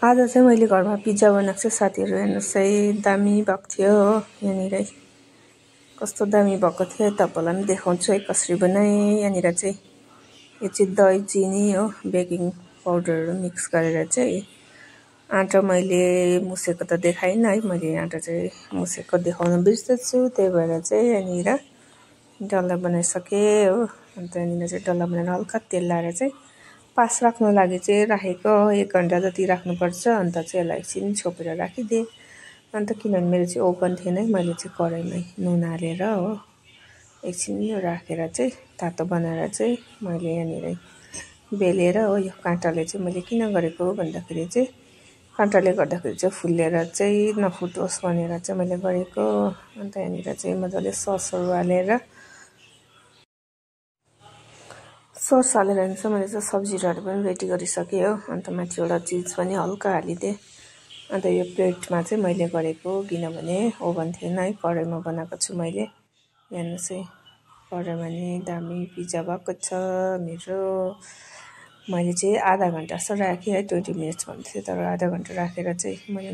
आज चाहिँ मैले घरमा पिज्जा बनाएको छु साथीहरू हेर्नुहोस् है दामी भएको थियो हो यहाँनिर कस्तो दामी भएको थियो तपाईँलाई पनि देखाउँछु है कसरी बनाएँ यहाँनिर चाहिँ यो चाहिँ दही चिनी हो बेकिङ पाउडरहरू मिक्स गरेर चाहिँ आटा मैले मुसेको त देखाइनँ है मैले आटा चाहिँ मुसेको देखाउन बिर्सेछु त्यही भएर चाहिँ यहाँनिर डल्ला बनाइसकेँ हो अन्त यहाँनिर चाहिँ डल्ला बनाएर हल्का तेल लाएर चाहिँ पास राख्नु लागि चाहिँ राखेको 1 घन्टा जति राख्नुपर्छ अन्त चाहिँ यसलाई एकछिन छोपेर राखिदिएँ अन्त किनभने मेरो चाहिँ ओभन थिएन मैले चाहिँ कराईमै नुन हालेर हो एकछिन राखेर चाहिँ तातो बनाएर चाहिँ मैले यहाँनिर बेलेर हो यो काँटाले चाहिँ मैले किन गरेको भन्दाखेरि चाहिँ काँटाले गर्दाखेरि चाहिँ फुलेर चाहिँ नफुटोस् भनेर चाहिँ मैले गरेको अन्त यहाँनिर चाहिँ मजाले ससहरू हालेर सस हालेर चाहिँ मैले चाहिँ सब्जीहरू पनि रेडी गरिसकेँ हो अन्त माथिबाट चिज पनि हल्का हालिदिएँ अन्त यो प्लेटमा चाहिँ मैले गरेको किनभने ओभन थिएन है कराईमा बनाएको छु मैले हेर्नुहोस् है कराईमा नि दामी पिज्जा भएको छ मेरो मैले चाहिँ आधा घन्टा जस्तो राखेँ है 20 मिनट्स भन्दै थियो तर आधा घन्टा राखेर चाहिँ मैले